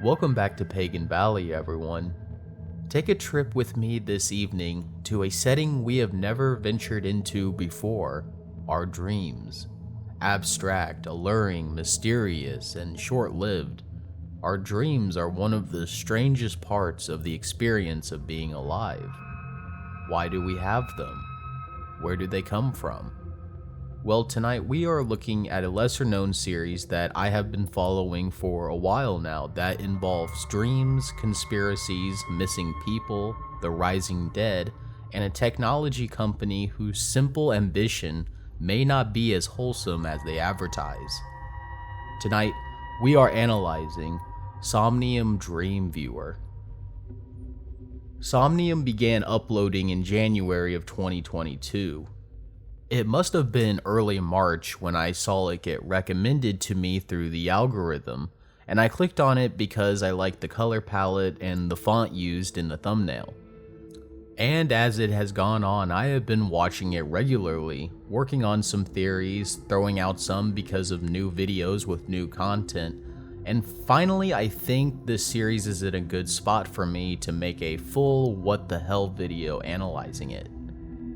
Welcome back to Pagan Valley, everyone. Take a trip with me this evening to a setting we have never ventured into before, our dreams. Abstract, alluring, mysterious, and short-lived, our dreams are one of the strangest parts of the experience of being alive. Why do we have them? Where do they come from? Well, tonight we are looking at a lesser-known series that I have been following for a while now that involves dreams, conspiracies, missing people, the rising dead, and a technology company whose simple ambition may not be as wholesome as they advertise. Tonight, we are analyzing Somnium Dreamviewer. Somnium began uploading in January of 2022. It must have been early March when I saw it get recommended to me through the algorithm, and I clicked on it because I liked the color palette and the font used in the thumbnail. And as it has gone on, I have been watching it regularly, working on some theories, throwing out some because of new videos with new content, and finally I think this series is in a good spot for me to make a full what the hell video analyzing it.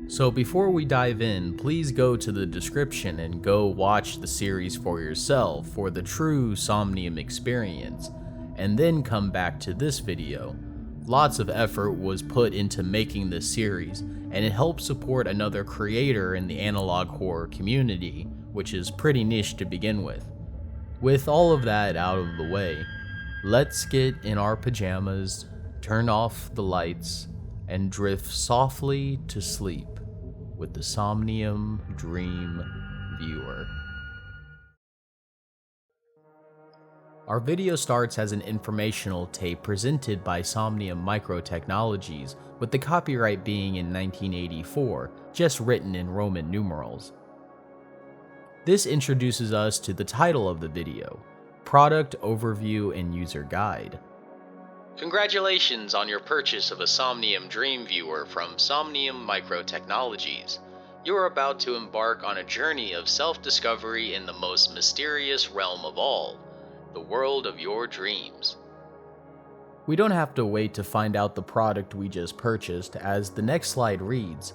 So before we dive in, please go to the description and go watch the series for yourself for the true Somnium experience, and then come back to this video. Lots of effort was put into making this series, and it helps support another creator in the analog horror community, which is pretty niche to begin with. With all of that out of the way, let's get in our pajamas, turn off the lights, and drift softly to sleep with the Somnium Dreamviewer. Our video starts as an informational tape presented by Somnium Microtechnologies, with the copyright being in 1984, just written in Roman numerals. This introduces us to the title of the video, Product Overview and User Guide. Congratulations on your purchase of a Somnium Dreamviewer from Somnium Microtechnologies. You are about to embark on a journey of self-discovery in the most mysterious realm of all, the world of your dreams. We don't have to wait to find out the product we just purchased, as the next slide reads,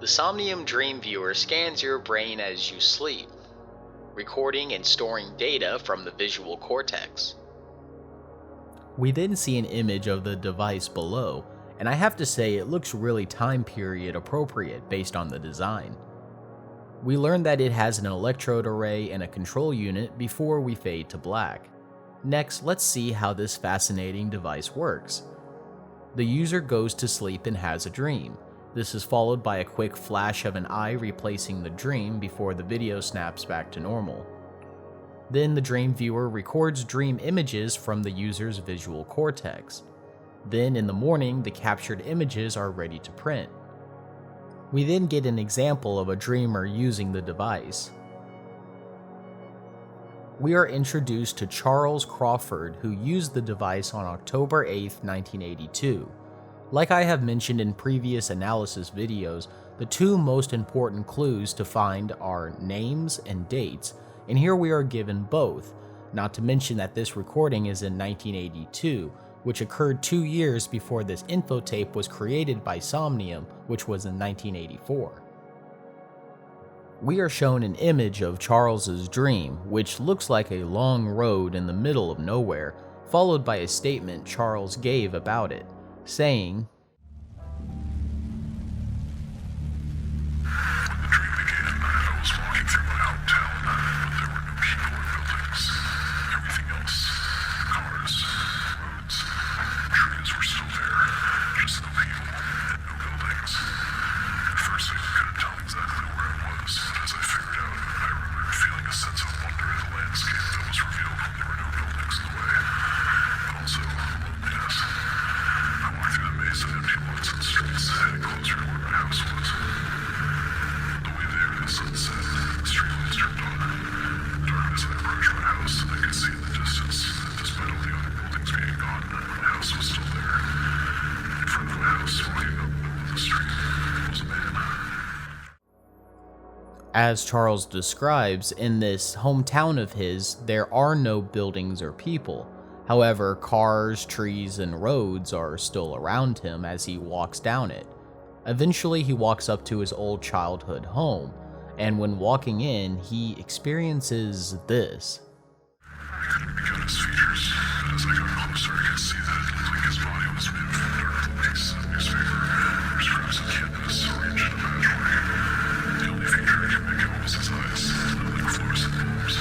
the Somnium Dreamviewer scans your brain as you sleep, recording and storing data from the visual cortex. We then see an image of the device below, and I have to say it looks really time period appropriate based on the design. We learn that it has an electrode array and a control unit before we fade to black. Next, let's see how this fascinating device works. The user goes to sleep and has a dream. This is followed by a quick flash of an eye replacing the dream before the video snaps back to normal. Then the Dreamviewer records dream images from the user's visual cortex. Then in the morning, the captured images are ready to print. We then get an example of a dreamer using the device. We are introduced to Charles Crawford, who used the device on October 8, 1982. Like I have mentioned in previous analysis videos, the two most important clues to find are names and dates, and here we are given both, not to mention that this recording is in 1982, which occurred 2 years before this infotape was created by Somnium, which was in 1984. We are shown an image of Charles's dream, which looks like a long road in the middle of nowhere, followed by a statement Charles gave about it, saying, As Charles describes, in this hometown of his, there are no buildings or people. However, cars, trees, and roads are still around him as he walks down it. Eventually, he walks up to his old childhood home, and when walking in, he experiences this. I couldn't make out his features, but as I got closer, I could see that it looked like his body was made from a dark piece of newspaper. There's scraps of canvas arranged in a patchwork. The only feature I could make out was his eyes, like fluorescent bulbs.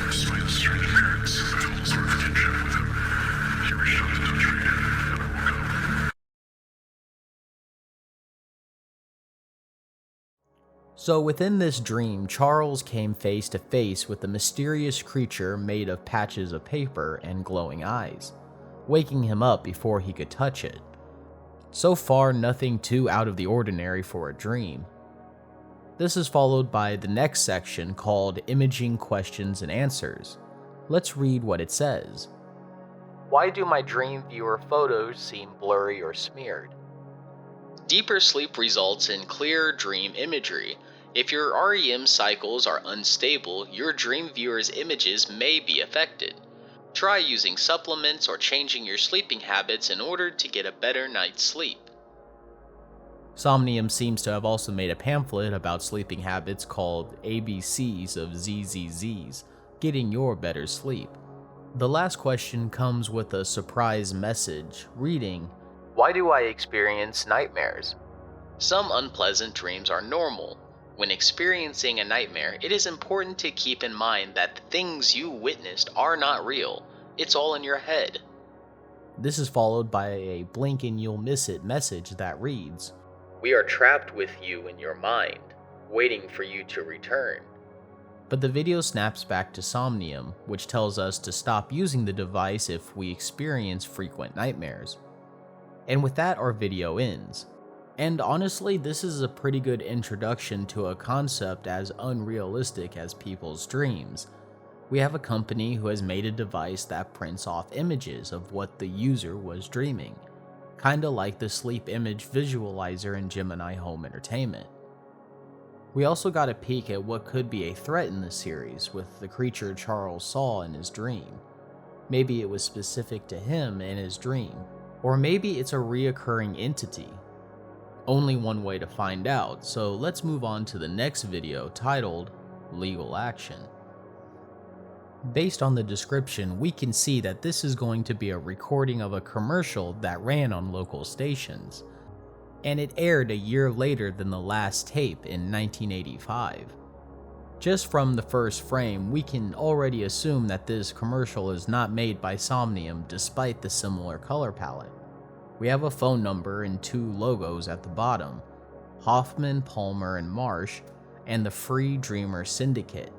Despite his strange appearance, I felt a sort of kinship with him. He reached out to touch me, and I woke up. So within this dream, Charles came face to face with a mysterious creature made of patches of paper and glowing eyes, waking him up before he could touch it. So far, nothing too out of the ordinary for a dream. This is followed by the next section called Imaging Questions and Answers. Let's read what it says. Why do my Dreamviewer photos seem blurry or smeared? Deeper sleep results in clearer dream imagery. If your REM cycles are unstable, your Dreamviewer's images may be affected. Try using supplements or changing your sleeping habits in order to get a better night's sleep. Somnium seems to have also made a pamphlet about sleeping habits called ABCs of ZZZs, getting your better sleep. The last question comes with a surprise message, reading, Why do I experience nightmares? Some unpleasant dreams are normal. When experiencing a nightmare, it is important to keep in mind that the things you witnessed are not real. It's all in your head. This is followed by a blink and you'll miss it message that reads, We are trapped with you in your mind, waiting for you to return. But the video snaps back to Somnium, which tells us to stop using the device if we experience frequent nightmares. And with that, our video ends. And honestly, this is a pretty good introduction to a concept as unrealistic as people's dreams. We have a company who has made a device that prints off images of what the user was dreaming, kinda like the sleep image visualizer in Gemini Home Entertainment. We also got a peek at what could be a threat in the series with the creature Charles saw in his dream. Maybe it was specific to him in his dream, or maybe it's a reoccurring entity. Only one way to find out, so let's move on to the next video titled Legal Action. Based on the description, we can see that this is going to be a recording of a commercial that ran on local stations, and it aired a year later than the last tape in 1985. Just from the first frame, we can already assume that this commercial is not made by Somnium despite the similar color palette. We have a phone number and two logos at the bottom, Hoffman, Palmer, and Marsh, and the Free Dreamer Syndicate.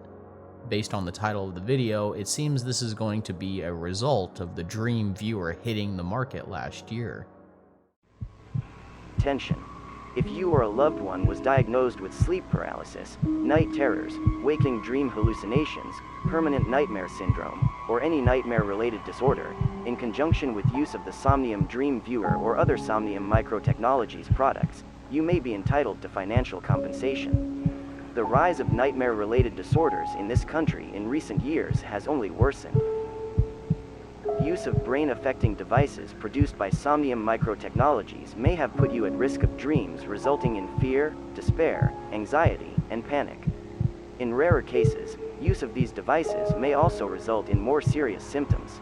Based on the title of the video, it seems this is going to be a result of the Dreamviewer hitting the market last year. Attention. If you or a loved one was diagnosed with sleep paralysis, night terrors, waking dream hallucinations, permanent nightmare syndrome, or any nightmare-related disorder, in conjunction with use of the Somnium Dreamviewer or other Somnium Microtechnologies products, you may be entitled to financial compensation. The rise of nightmare-related disorders in this country in recent years has only worsened. Use of brain-affecting devices produced by Somnium Microtechnologies may have put you at risk of dreams resulting in fear, despair, anxiety, and panic. In rarer cases, use of these devices may also result in more serious symptoms.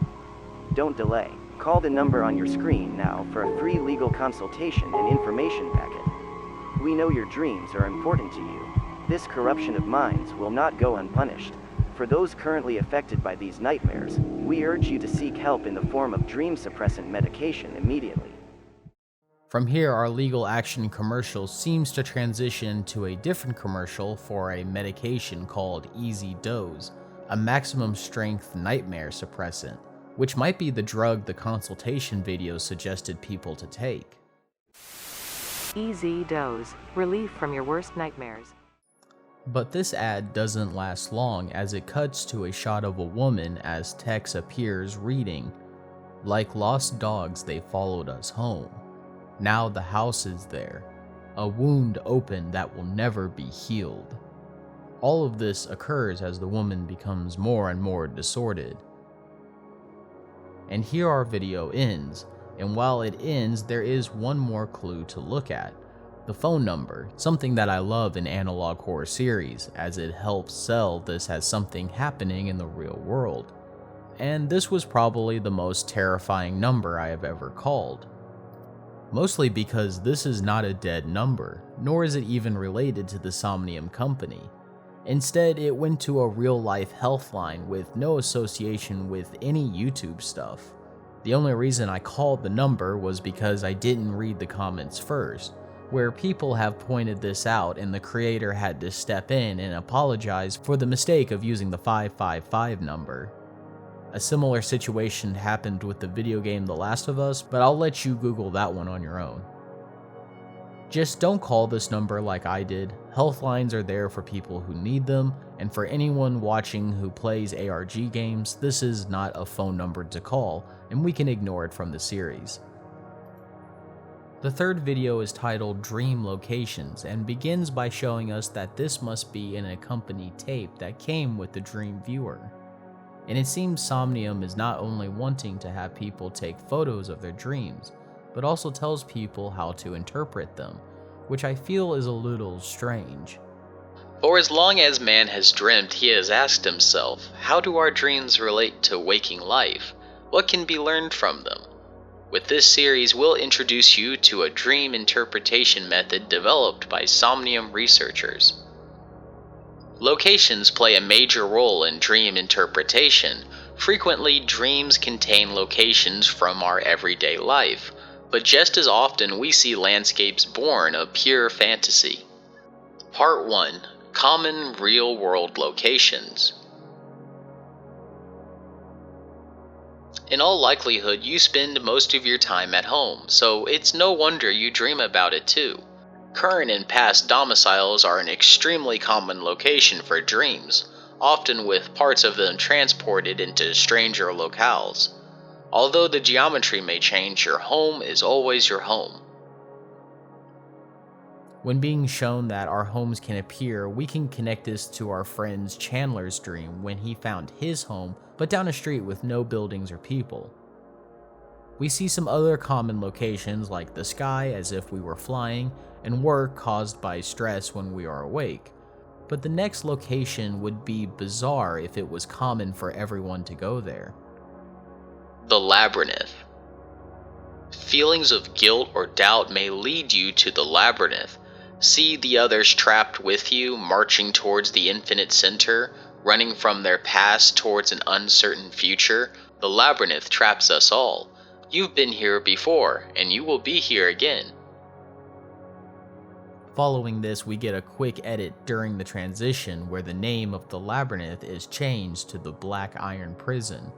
Don't delay. Call the number on your screen now for a free legal consultation and information packet. We know your dreams are important to you. This corruption of minds will not go unpunished. For those currently affected by these nightmares, we urge you to seek help in the form of dream suppressant medication immediately. From here, our legal action commercial seems to transition to a different commercial for a medication called Easy Dose, a maximum strength nightmare suppressant, which might be the drug the consultation video suggested people to take. Easy Dose, relief from your worst nightmares. But this ad doesn't last long as it cuts to a shot of a woman as text appears reading, "Like lost dogs they followed us home. Now the house is there. A wound open that will never be healed." All of this occurs as the woman becomes more and more disordered. And here our video ends, and while it ends, there is one more clue to look at. The phone number, something that I love in analog horror series, as it helps sell this as something happening in the real world. And this was probably the most terrifying number I have ever called. Mostly because this is not a dead number, nor is it even related to the Somnium company. Instead, it went to a real-life health line with no association with any YouTube stuff. The only reason I called the number was because I didn't read the comments first, where people have pointed this out and the creator had to step in and apologize for the mistake of using the 555 number. A similar situation happened with the video game The Last of Us, but I'll let you Google that one on your own. Just don't call this number like I did. Health lines are there for people who need them, and for anyone watching who plays ARG games, this is not a phone number to call, and we can ignore it from the series. The third video is titled Dream Locations and begins by showing us that this must be an accompanied tape that came with the Dreamviewer. And it seems Somnium is not only wanting to have people take photos of their dreams, but also tells people how to interpret them, which I feel is a little strange. For as long as man has dreamt, he has asked himself, how do our dreams relate to waking life? What can be learned from them? With this series, we'll introduce you to a dream interpretation method developed by Somnium researchers. Locations play a major role in dream interpretation. Frequently, dreams contain locations from our everyday life, but just as often we see landscapes born of pure fantasy. Part 1. Common real-world locations. In all likelihood, you spend most of your time at home, so it's no wonder you dream about it too. Current and past domiciles are an extremely common location for dreams, often with parts of them transported into stranger locales. Although the geometry may change, your home is always your home. When being shown that our homes can appear, we can connect this to our friend Chandler's dream when he found his home, but down a street with no buildings or people. We see some other common locations like the sky as if we were flying, and work caused by stress when we are awake. But the next location would be bizarre if it was common for everyone to go there. The Labyrinth. Feelings of guilt or doubt may lead you to the Labyrinth. See the others trapped with you, marching towards the infinite center, running from their past towards an uncertain future. The Labyrinth traps us all. You've been here before, and you will be here again. Following this, we get a quick edit during the transition where the name of the Labyrinth is changed to the Black Iron Prison.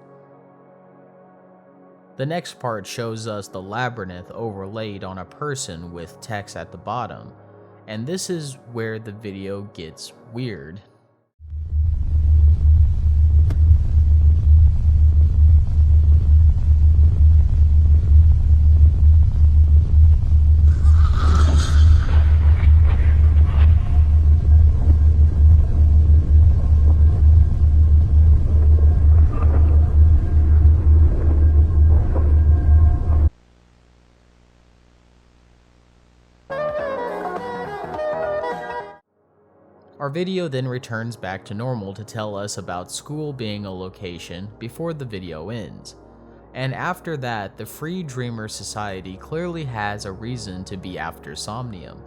The next part shows us the Labyrinth overlaid on a person with text at the bottom, and this is where the video gets weird. Our video then returns back to normal to tell us about school being a location before the video ends. And after that, the Free Dreamer Society clearly has a reason to be after Somnium.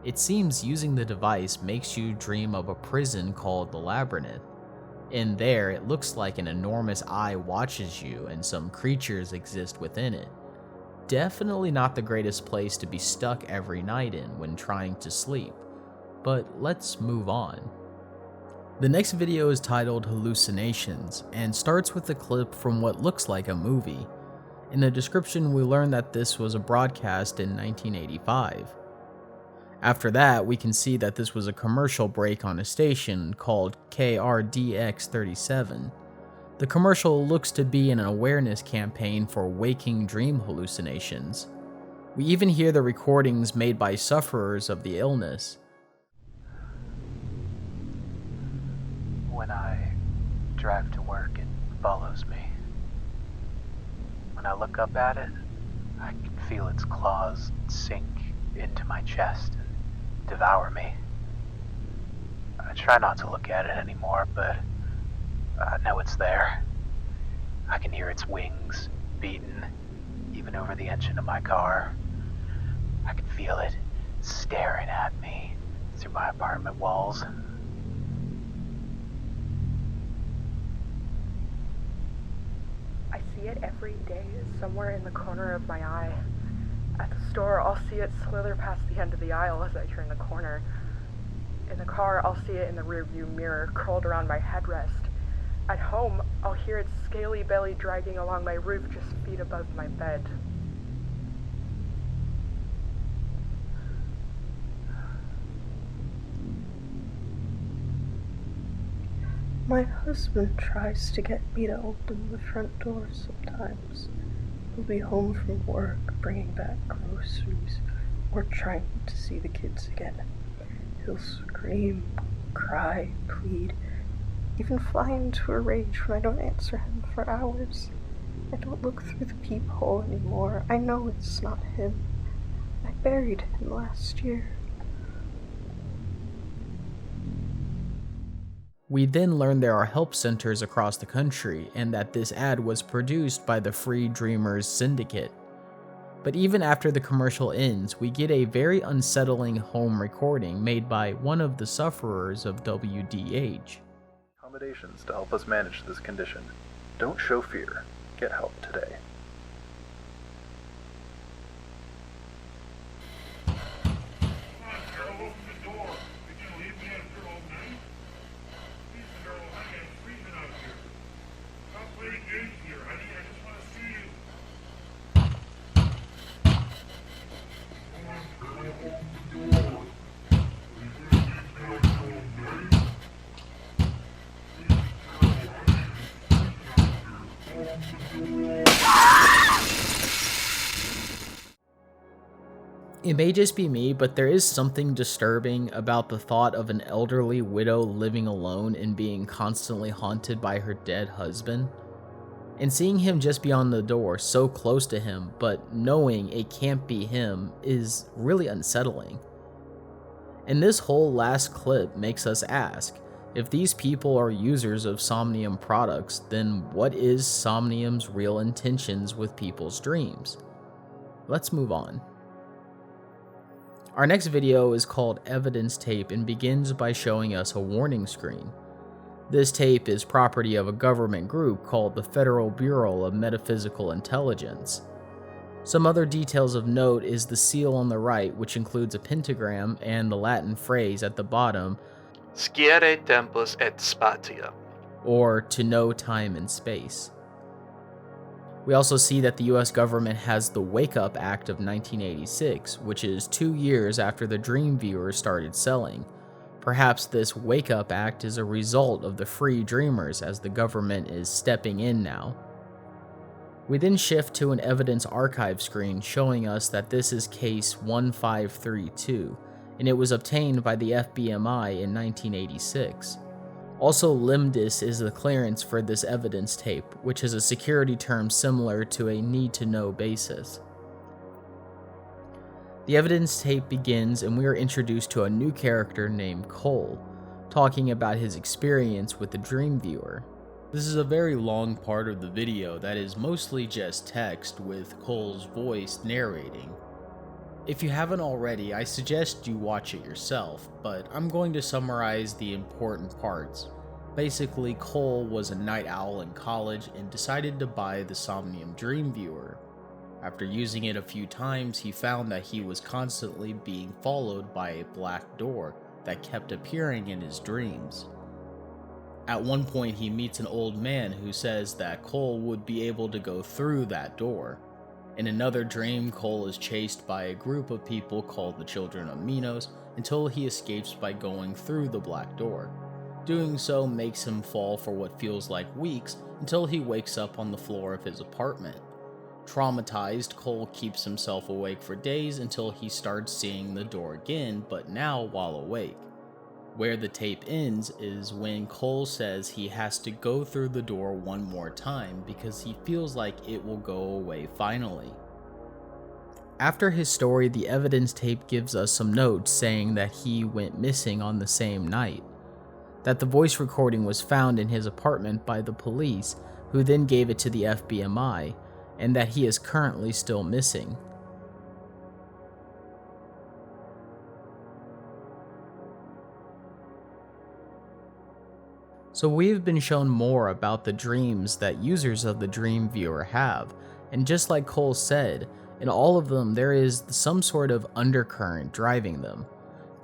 It seems using the device makes you dream of a prison called the Labyrinth. In there, it looks like an enormous eye watches you and some creatures exist within it. Definitely not the greatest place to be stuck every night in when trying to sleep. But let's move on. The next video is titled Hallucinations and starts with a clip from what looks like a movie. In the description, we learn that this was a broadcast in 1985. After that, we can see that this was a commercial break on a station called KRDX37. The commercial looks to be an awareness campaign for waking dream hallucinations. We even hear the recordings made by sufferers of the illness. When I drive to work, it follows me. When I look up at it, I can feel its claws sink into my chest and devour me. I try not to look at it anymore, but I know it's there. I can hear its wings beating, even over the engine of my car. I can feel it staring at me through my apartment walls. I see it every day, somewhere in the corner of my eye. At the store, I'll see it slither past the end of the aisle as I turn the corner. In the car, I'll see it in the rearview mirror, curled around my headrest. At home, I'll hear its scaly belly dragging along my roof just feet above my bed. My husband tries to get me to open the front door sometimes. He'll be home from work, bringing back groceries, or trying to see the kids again. He'll scream, cry, plead, even fly into a rage when I don't answer him for hours. I don't look through the peephole anymore. I know it's not him. I buried him last year. We then learn there are help centers across the country and that this ad was produced by the Free Dreamers Syndicate. But even after the commercial ends, we get a very unsettling home recording made by one of the sufferers of WDH. Accommodations to help us manage this condition. Don't show fear. Get help today. It may just be me, but there is something disturbing about the thought of an elderly widow living alone and being constantly haunted by her dead husband. And seeing him just beyond the door, so close to him, but knowing it can't be him, is really unsettling. And this whole last clip makes us ask, if these people are users of Somnium products, then what is Somnium's real intentions with people's dreams? Let's move on. Our next video is called Evidence Tape and begins by showing us a warning screen. This tape is property of a government group called the Federal Bureau of Metaphysical Intelligence. Some other details of note is the seal on the right, which includes a pentagram, and the Latin phrase at the bottom, Scire tempus et spatia, or to know time and space. We also see that the US government has the Wake Up Act of 1986, which is 2 years after the Dreamviewer started selling. Perhaps this Wake Up Act is a result of the Free Dreamers, as the government is stepping in now. We then shift to an evidence archive screen showing us that this is case 1532, and it was obtained by the FBMI in 1986. Also, LIMDIS is the clearance for this evidence tape, which is a security term similar to a need-to-know basis. The evidence tape begins and we are introduced to a new character named Cole, talking about his experience with the Dreamviewer. This is a very long part of the video that is mostly just text with Cole's voice narrating. If you haven't already, I suggest you watch it yourself, but I'm going to summarize the important parts. Basically, Cole was a night owl in college and decided to buy the Somnium Dreamviewer. After using it a few times, he found that he was constantly being followed by a black door that kept appearing in his dreams. At one point, he meets an old man who says that Cole would be able to go through that door. In another dream, Cole is chased by a group of people called the Children of Minos until he escapes by going through the black door. Doing so makes him fall for what feels like weeks until he wakes up on the floor of his apartment. Traumatized, Cole keeps himself awake for days until he starts seeing the door again, but now while awake. Where the tape ends is when Cole says he has to go through the door one more time because he feels like it will go away finally. After his story, the evidence tape gives us some notes saying that he went missing on the same night, that the voice recording was found in his apartment by the police, who then gave it to the FBMI, and that he is currently still missing. So we've been shown more about the dreams that users of the Dreamviewer have, and just like Cole said, in all of them there is some sort of undercurrent driving them,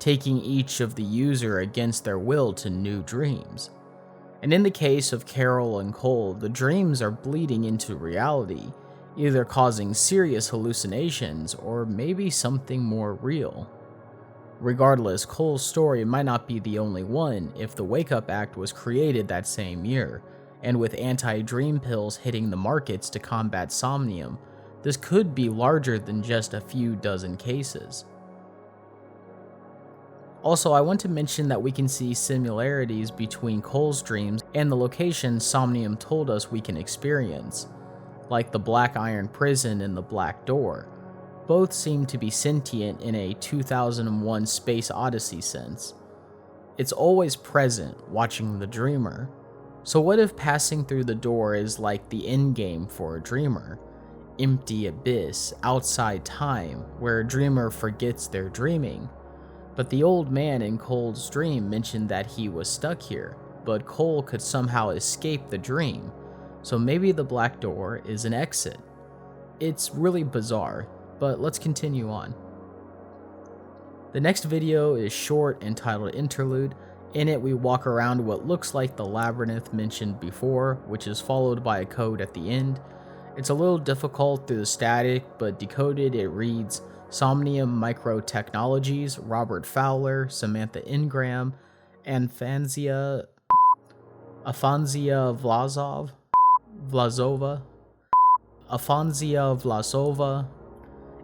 taking each of the user against their will to new dreams. And in the case of Carol and Cole, the dreams are bleeding into reality, either causing serious hallucinations or maybe something more real. Regardless, Cole's story might not be the only one if the Wake Up Act was created that same year, and with anti-dream pills hitting the markets to combat somnium, this could be larger than just a few dozen cases. Also, I want to mention that we can see similarities between Cole's dreams and the locations Somnium told us we can experience, like the Black Iron Prison and the Black Door. Both seem to be sentient in a 2001 Space Odyssey sense. It's always present, watching the dreamer. So what if passing through the door is like the endgame for a dreamer? Empty abyss, outside time, where a dreamer forgets they're dreaming. But the old man in Cole's dream mentioned that he was stuck here, but Cole could somehow escape the dream, so maybe the Black Door is an exit. It's really bizarre, but let's continue on. The next video is short, entitled Interlude. In it, we walk around what looks like the Labyrinth mentioned before, which is followed by a code at the end. It's a little difficult through the static, but decoded it reads Somnium Microtechnologies, Robert Fowler, Samantha Ingram, Afansia Vlasova, Afansia Vlasova,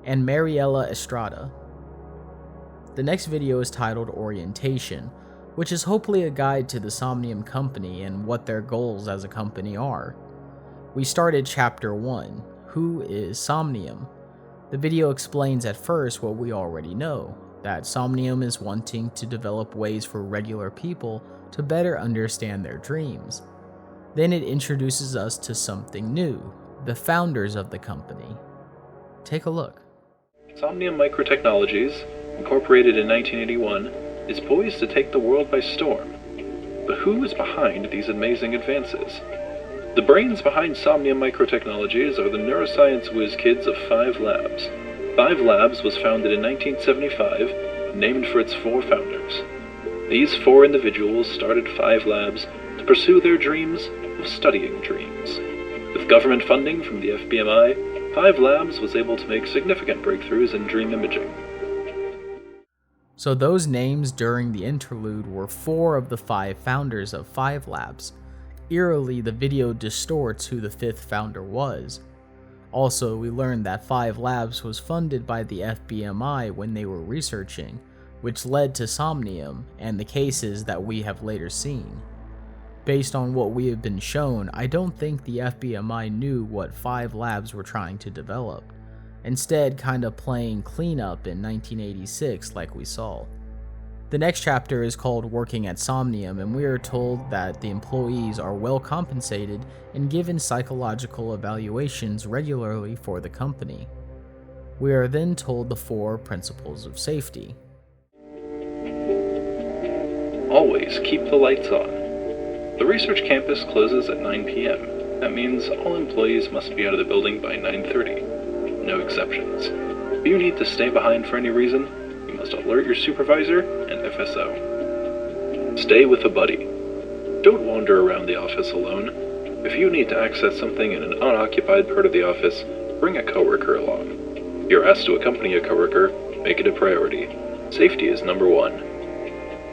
and Mariella Estrada. The next video is titled Orientation, which is hopefully a guide to the Somnium Company and what their goals as a company are. We started Chapter 1, Who is Somnium? The video explains at first what we already know, that Somnium is wanting to develop ways for regular people to better understand their dreams. Then it introduces us to something new, the founders of the company. Take a look. Somnium Microtechnologies, incorporated in 1981, is poised to take the world by storm. But who is behind these amazing advances? The brains behind Somnium Microtechnologies are the neuroscience whiz kids of Five Labs. Five Labs was founded in 1975, named for its four founders. These four individuals started Five Labs to pursue their dreams of studying dreams. With government funding from the FBMI, Five Labs was able to make significant breakthroughs in dream imaging. So those names during the interlude were four of the five founders of Five Labs. Eerily, the video distorts who the fifth founder was. Also, we learned that Five Labs was funded by the FBMI when they were researching, which led to Somnium and the cases that we have later seen. Based on what we have been shown, I don't think the FBMI knew what Five Labs were trying to develop, instead kinda playing cleanup in 1986 like we saw. The next chapter is called Working at Somnium, and we are told that the employees are well compensated and given psychological evaluations regularly for the company. We are then told the four principles of safety. Always keep the lights on. The research campus closes at 9 p.m. That means all employees must be out of the building by 9:30. No exceptions. If you need to stay behind for any reason, you must alert your supervisor and FSO. Stay with a buddy. Don't wander around the office alone. If you need to access something in an unoccupied part of the office, bring a coworker along. If you're asked to accompany a coworker, make it a priority. Safety is number one.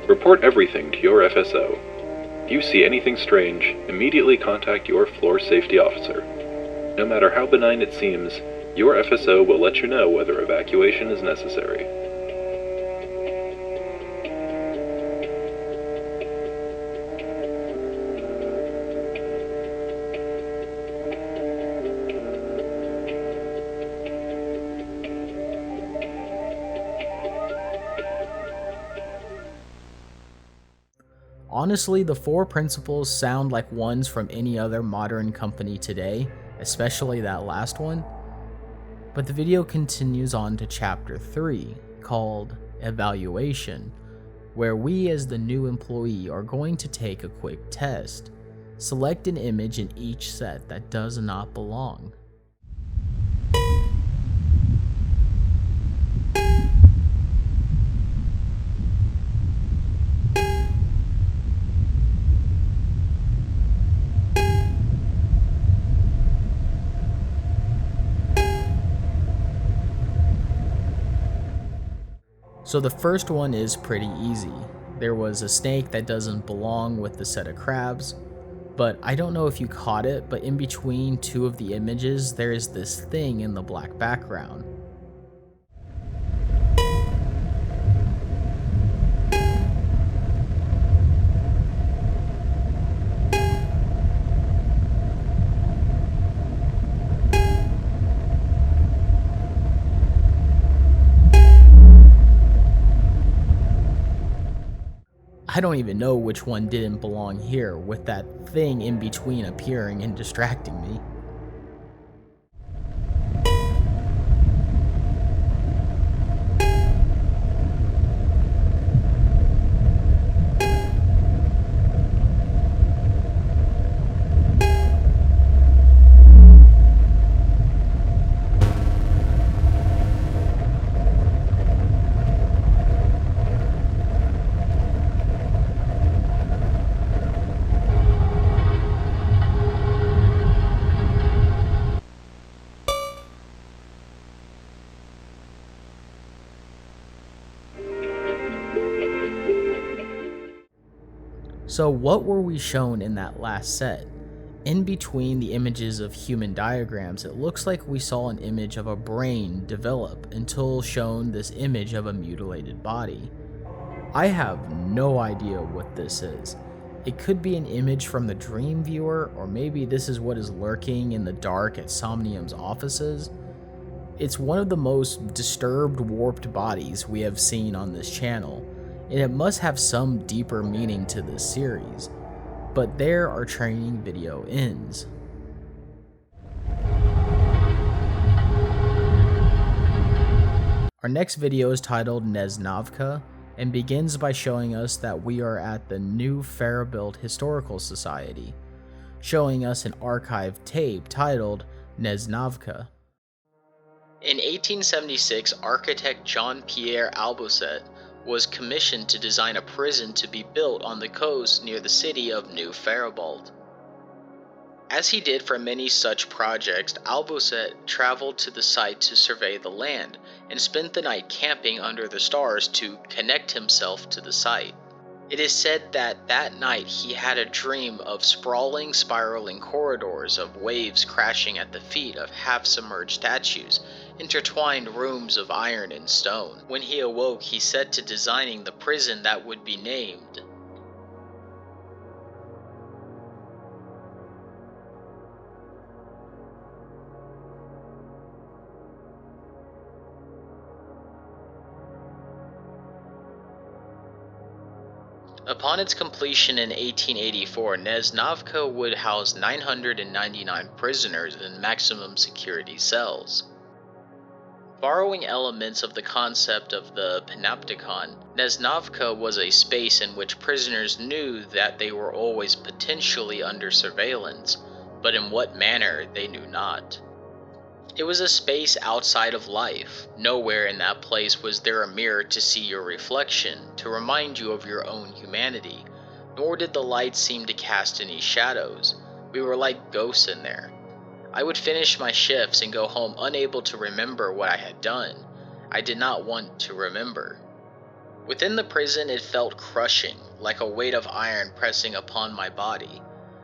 Report everything to your FSO. If you see anything strange, immediately contact your floor safety officer. No matter how benign it seems, your FSO will let you know whether evacuation is necessary. Honestly, the 4 principles sound like ones from any other modern company today, especially that last one. But the video continues on to chapter 3, called Evaluation, where we as the new employee are going to take a quick test. Select an image in each set that does not belong. So the first one is pretty easy. There was a snake that doesn't belong with the set of crabs, but I don't know if you caught it, but in between 2 of the images, there is this thing in the black background. I don't even know which one didn't belong here, with that thing in between appearing and distracting me. So what were we shown in that last set? In between the images of human diagrams, it looks like we saw an image of a brain develop until shown this image of a mutilated body. I have no idea what this is. It could be an image from the Dreamviewer, or maybe this is what is lurking in the dark at Somnium's offices. It's one of the most disturbed, warped bodies we have seen on this channel, and it must have some deeper meaning to this series. But there our training video ends. Our next video is titled Nez Navka, and begins by showing us that we are at the New Farabilt Historical Society, showing us an archived tape titled Nez Navka. In 1876, architect Jean-Pierre Alboset was commissioned to design a prison to be built on the coast near the city of New Farabilt. As he did for many such projects, Alboset traveled to the site to survey the land, and spent the night camping under the stars to connect himself to the site. It is said that that night he had a dream of sprawling, spiraling corridors of waves crashing at the feet of half-submerged statues, intertwined rooms of iron and stone. When he awoke, he set to designing the prison that would be named. Upon its completion in 1884, Nez Navka would house 999 prisoners in maximum security cells. Borrowing elements of the concept of the panopticon, Nez Navka was a space in which prisoners knew that they were always potentially under surveillance, but in what manner they knew not. It was a space outside of life. Nowhere in that place was there a mirror to see your reflection, to remind you of your own humanity, nor did the lights seem to cast any shadows. We were like ghosts in there. I would finish my shifts and go home unable to remember what I had done. I did not want to remember. Within the prison it felt crushing, like a weight of iron pressing upon my body.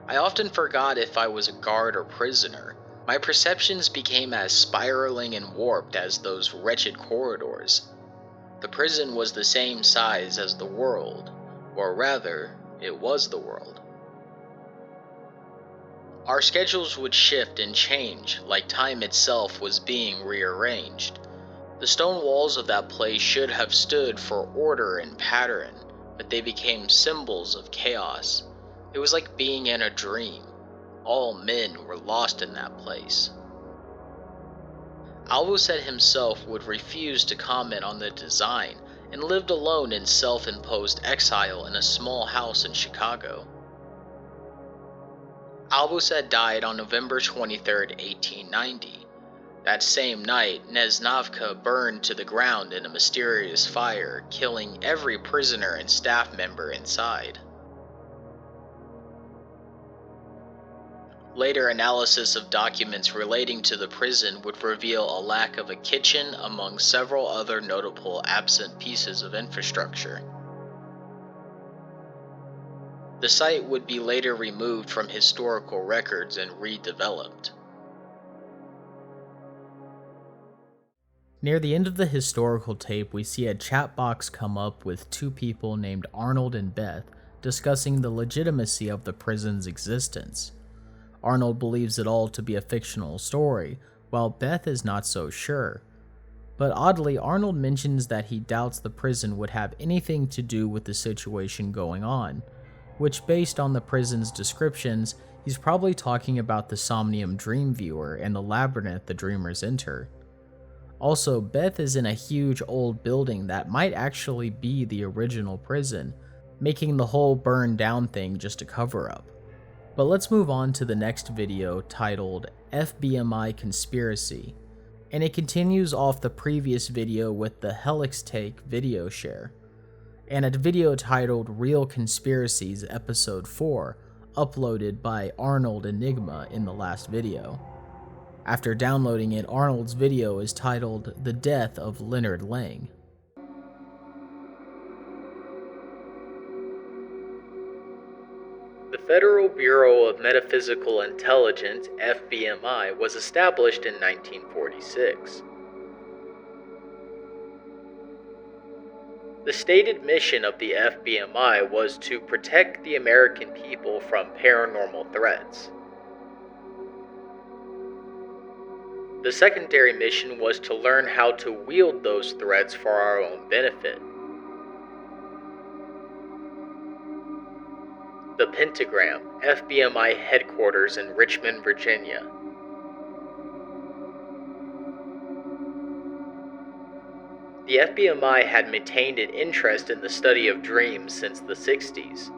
I often forgot if I was a guard or prisoner. My perceptions became as spiraling and warped as those wretched corridors. The prison was the same size as the world, or rather, it was the world. Our schedules would shift and change, like time itself was being rearranged. The stone walls of that place should have stood for order and pattern, but they became symbols of chaos. It was like being in a dream. All men were lost in that place. Albuset himself would refuse to comment on the design and lived alone in self-imposed exile in a small house in Chicago. Albuset died on November 23, 1890. That same night, Nez Navka burned to the ground in a mysterious fire, killing every prisoner and staff member inside. Later analysis of documents relating to the prison would reveal a lack of a kitchen among several other notable absent pieces of infrastructure. The site would be later removed from historical records and redeveloped. Near the end of the historical tape, we see a chat box come up with two people named Arnold and Beth discussing the legitimacy of the prison's existence. Arnold believes it all to be a fictional story, while Beth is not so sure. But oddly, Arnold mentions that he doubts the prison would have anything to do with the situation going on, which based on the prison's descriptions, he's probably talking about the Somnium Dreamviewer and the Labyrinth the dreamers enter. Also, Beth is in a huge old building that might actually be the original prison, making the whole burn down thing just a cover-up. But let's move on to the next video titled FBMI Conspiracy, and it continues off the previous video with the Helix Take video share, and a video titled Real Conspiracies Episode 4, uploaded by Arnold Enigma in the last video. After downloading it, Arnold's video is titled The Death of Leonard Lang. The Federal Bureau of Metaphysical Intelligence, FBMI, was established in 1946. The stated mission of the FBMI was to protect the American people from paranormal threats. The secondary mission was to learn how to wield those threats for our own benefit. The Pentagram, FBMI headquarters in Richmond, Virginia. The FBMI had maintained an interest in the study of dreams since the 60s.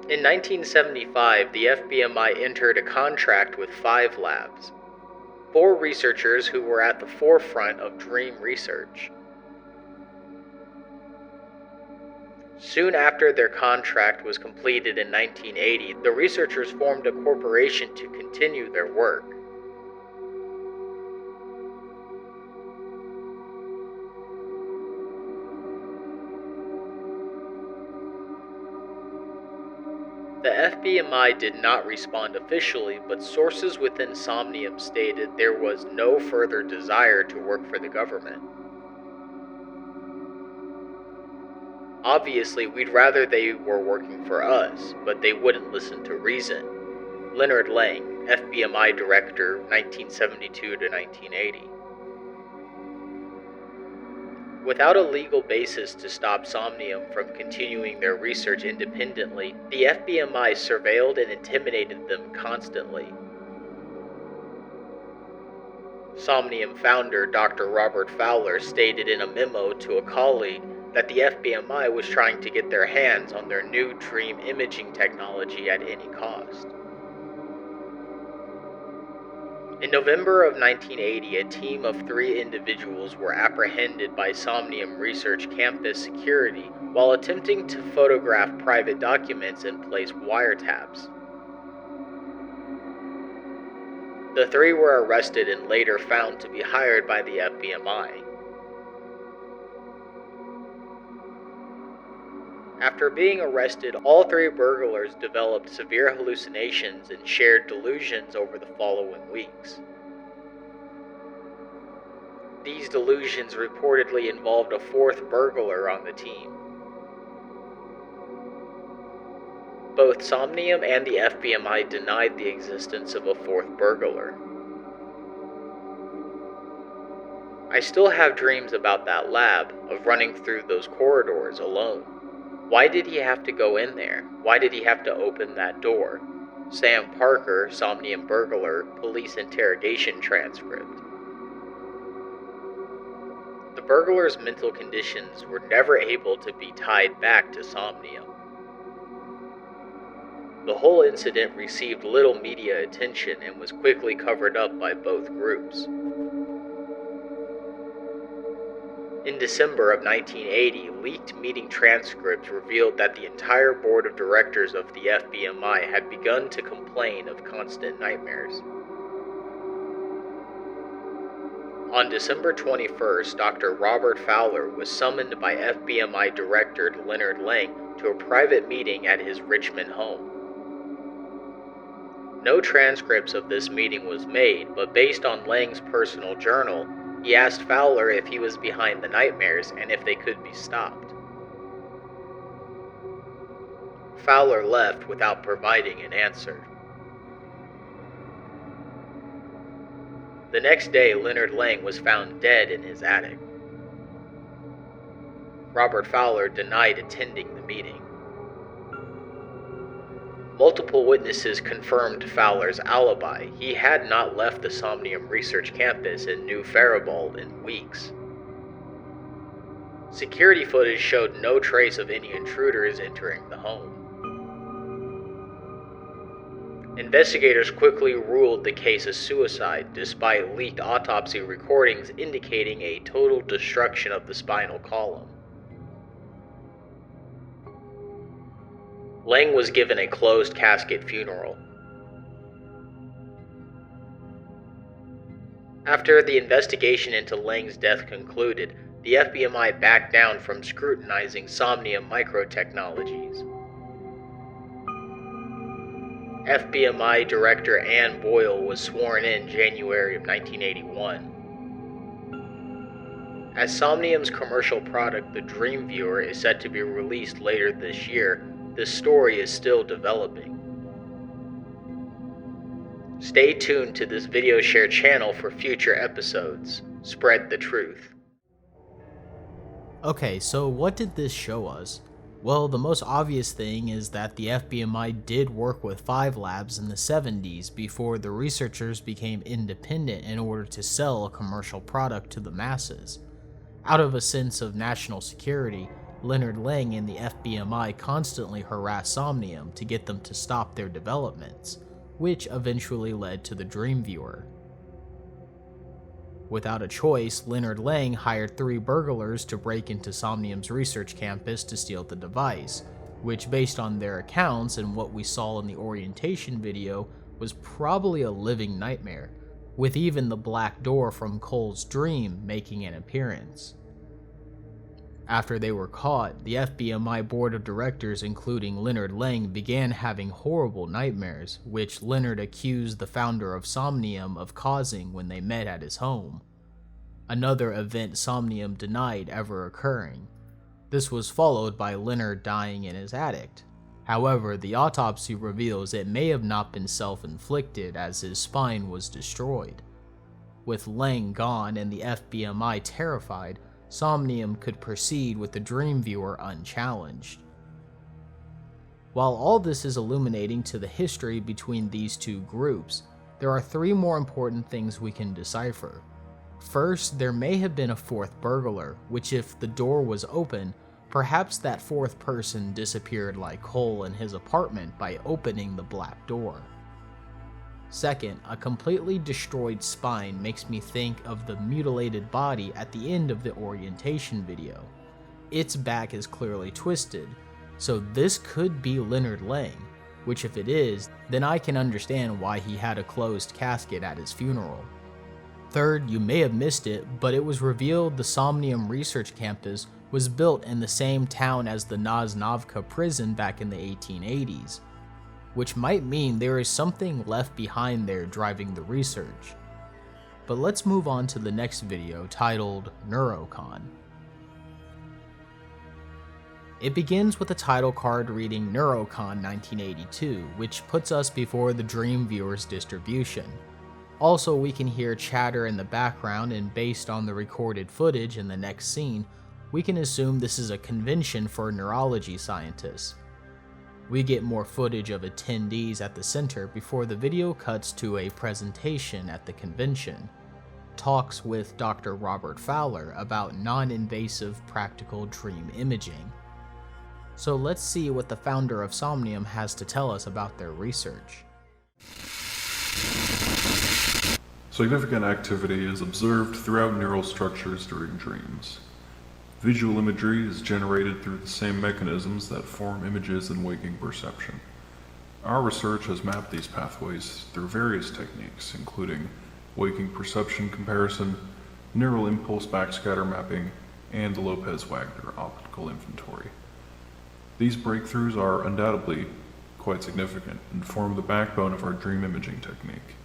In 1975, the FBMI entered a contract with 5 labs, 4 researchers who were at the forefront of dream research. Soon after their contract was completed in 1980, the researchers formed a corporation to continue their work. The FBMI did not respond officially, but sources within Somnium stated there was no further desire to work for the government. Obviously, we'd rather they were working for us, but they wouldn't listen to reason. Leonard Lang, FBMI Director, 1972 to 1980. Without a legal basis to stop Somnium from continuing their research independently, the FBMI surveilled and intimidated them constantly. Somnium founder Dr. Robert Fowler stated in a memo to a colleague that the FBMI was trying to get their hands on their new dream imaging technology at any cost. In November of 1980, a team of 3 individuals were apprehended by Somnium Research campus security while attempting to photograph private documents and place wiretaps. The 3 were arrested and later found to be hired by the FBMI. After being arrested, all 3 burglars developed severe hallucinations and shared delusions over the following weeks. These delusions reportedly involved a 4th burglar on the team. Both Somnium and the FBMI denied the existence of a 4th burglar. I still have dreams about that lab, of running through those corridors alone. Why did he have to go in there? Why did he have to open that door? Sam Parker, Somnium Burglar, police interrogation transcript. The burglar's mental conditions were never able to be tied back to Somnium. The whole incident received little media attention and was quickly covered up by both groups. In December of 1980, leaked meeting transcripts revealed that the entire board of directors of the FBMI had begun to complain of constant nightmares. On December 21st, Dr. Robert Fowler was summoned by FBMI Director Leonard Lang to a private meeting at his Richmond home. No transcripts of this meeting was made, but based on Lang's personal journal, he asked Fowler if he was behind the nightmares and if they could be stopped. Fowler left without providing an answer. The next day, Leonard Lang was found dead in his attic. Robert Fowler denied attending the meeting. Multiple witnesses confirmed Fowler's alibi. He had not left the Somnium Research campus in New Faribault in weeks. Security footage showed no trace of any intruders entering the home. Investigators quickly ruled the case a suicide, despite leaked autopsy recordings indicating a total destruction of the spinal column. Lang was given a closed casket funeral. After the investigation into Lang's death concluded, the FBMI backed down from scrutinizing Somnium microtechnologies. FBMI Director Ann Boyle was sworn in January of 1981. As Somnium's commercial product, the Dreamviewer, is set to be released later this year, this story is still developing. Stay tuned to this video share channel for future episodes. Spread the truth. Okay, so what did this show us? Well, the most obvious thing is that the FBMI did work with 5 labs in the 70s before the researchers became independent in order to sell a commercial product to the masses. Out of a sense of national security, Leonard Lang and the FBMI constantly harassed Somnium to get them to stop their developments, which eventually led to the Dreamviewer. Without a choice, Leonard Lang hired 3 burglars to break into Somnium's research campus to steal the device, which, based on their accounts and what we saw in the orientation video, was probably a living nightmare, with even the black door from Cole's dream making an appearance. After they were caught, the FBMI board of directors, including Leonard Lang, began having horrible nightmares, which Leonard accused the founder of Somnium of causing when they met at his home. Another event Somnium denied ever occurring. This was followed by Leonard dying in his attic. However, the autopsy reveals it may have not been self-inflicted, as his spine was destroyed. With Lang gone and the FBMI terrified, Somnium could proceed with the Dreamviewer unchallenged. While all this is illuminating to the history between these 2 groups, there are 3 more important things we can decipher. First, there may have been a 4th burglar, which, if the door was open, perhaps that 4th person disappeared like Cole in his apartment by opening the black door. Second, a completely destroyed spine makes me think of the mutilated body at the end of the orientation video. Its back is clearly twisted, so this could be Leonard Lang, which if it is, then I can understand why he had a closed casket at his funeral. Third, you may have missed it, but it was revealed the Somnium Research Campus was built in the same town as the Nez Navka prison back in the 1880s. Which might mean there is something left behind there driving the research. But let's move on to the next video titled Neurocon. It begins with a title card reading Neurocon 1982, which puts us before the Dreamviewer's distribution. Also, we can hear chatter in the background, and based on the recorded footage in the next scene, we can assume this is a convention for neurology scientists. We get more footage of attendees at the center before the video cuts to a presentation at the convention. Talks with Dr. Robert Fowler about non-invasive practical dream imaging. So let's see what the founder of Somnium has to tell us about their research. Significant activity is observed throughout neural structures during dreams. Visual imagery is generated through the same mechanisms that form images in waking perception. Our research has mapped these pathways through various techniques, including waking perception comparison, neural impulse backscatter mapping, and the Lopez-Wagner optical inventory. These breakthroughs are undoubtedly quite significant and form the backbone of our dream imaging technique,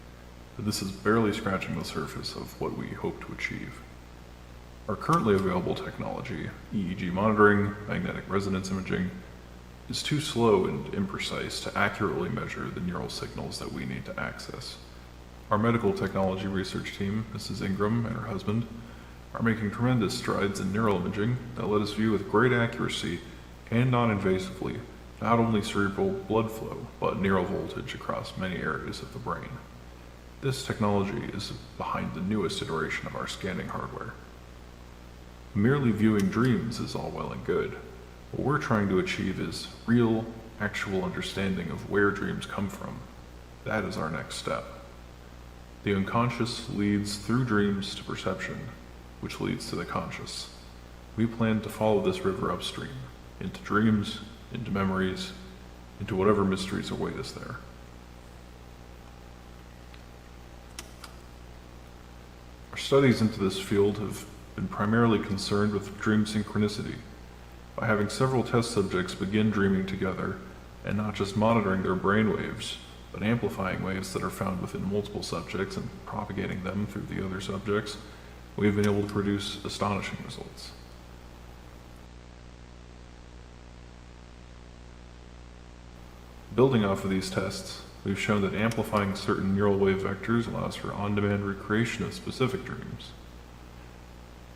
but this is barely scratching the surface of what we hope to achieve. Our currently available technology, EEG monitoring, magnetic resonance imaging, is too slow and imprecise to accurately measure the neural signals that we need to access. Our medical technology research team, Mrs. Ingram and her husband, are making tremendous strides in neural imaging that let us view with great accuracy and non-invasively not only cerebral blood flow, but neural voltage across many areas of the brain. This technology is behind the newest iteration of our scanning hardware. Merely viewing dreams is all well and good. What we're trying to achieve is real, actual understanding of where dreams come from. That is our next step. The unconscious leads through dreams to perception, which leads to the conscious. We plan to follow this river upstream, into dreams, into memories, into whatever mysteries await us there. Our studies into this field have been primarily concerned with dream synchronicity, by having several test subjects begin dreaming together, and not just monitoring their brain waves, but amplifying waves that are found within multiple subjects and propagating them through the other subjects. We've been able to produce astonishing results. Building off of these tests, we've shown that amplifying certain neural wave vectors allows for on-demand recreation of specific dreams.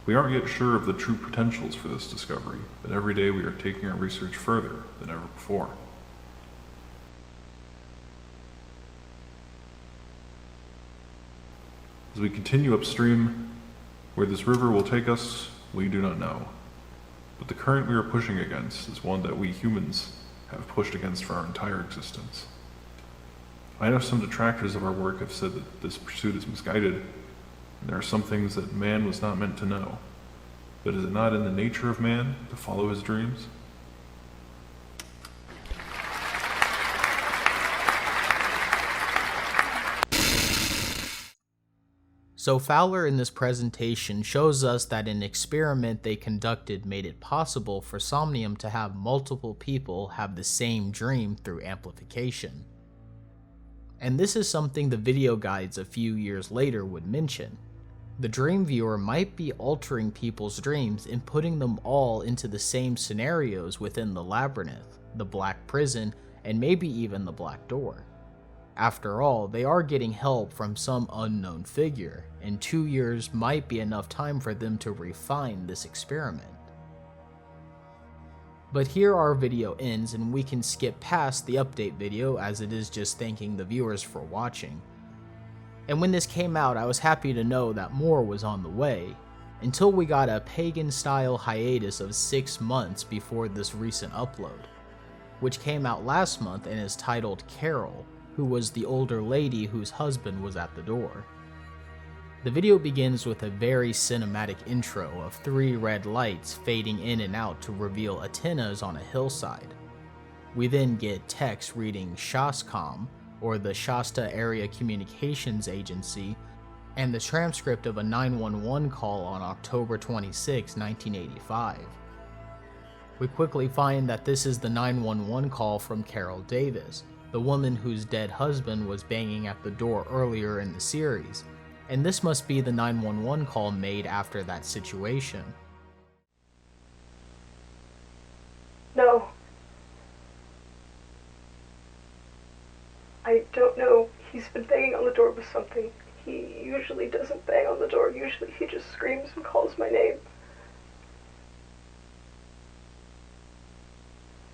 We aren't yet sure of the true potentials for this discovery, but every day we are taking our research further than ever before. As we continue upstream, where this river will take us, we do not know. But the current we are pushing against is one that we humans have pushed against for our entire existence. I know some detractors of our work have said that this pursuit is misguided, and there are some things that man was not meant to know. But is it not in the nature of man to follow his dreams? So Fowler in this presentation shows us that an experiment they conducted made it possible for Somnium to have multiple people have the same dream through amplification. And this is something the video guides a few years later would mention. The Dreamviewer might be altering people's dreams and putting them all into the same scenarios within the Labyrinth, the Black Prison, and maybe even the Black Door. After all, they are getting help from some unknown figure, and 2 years might be enough time for them to refine this experiment. But here our video ends, and we can skip past the update video as it is just thanking the viewers for watching. And when this came out, I was happy to know that more was on the way, until we got a Pagan style hiatus of 6 months before this recent upload, which came out last month and is titled Carol, who was the older lady whose husband was at the door. The video begins with a very cinematic intro of 3 red lights fading in and out to reveal antennas on a hillside. We then get text reading SHASCOM, or the Shasta Area Communications Agency, and the transcript of a 911 call on October 26, 1985. We quickly find that this is the 911 call from Carol Davis, the woman whose dead husband was banging at the door earlier in the series, and this must be the 911 call made after that situation. No. I don't know. He's been banging on the door with something. He usually doesn't bang on the door. Usually he just screams and calls my name.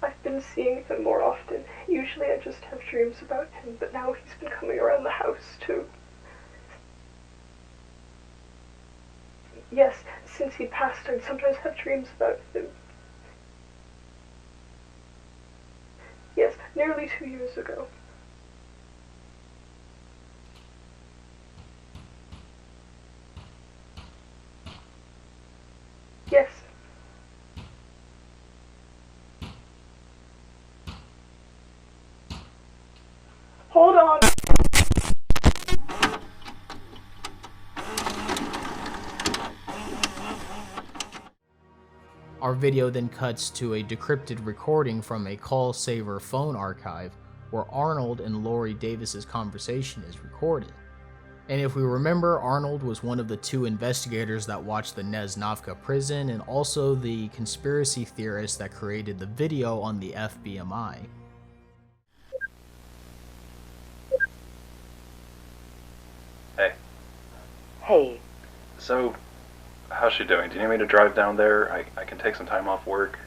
I've been seeing him more often. Usually I just have dreams about him, but now he's been coming around the house, too. Yes, since he passed, I'd sometimes have dreams about him. Yes, nearly 2 years ago. Yes. Hold on. Our video then cuts to a decrypted recording from a call saver phone archive where Arnold and Lori Davis's conversation is recorded. And if we remember, Arnold was one of the 2 investigators that watched the Nez Navka prison and also the conspiracy theorist that created the video on the FBMI. Hey. Hey. So, how's she doing? Do you need me to drive down there? I can take some time off work.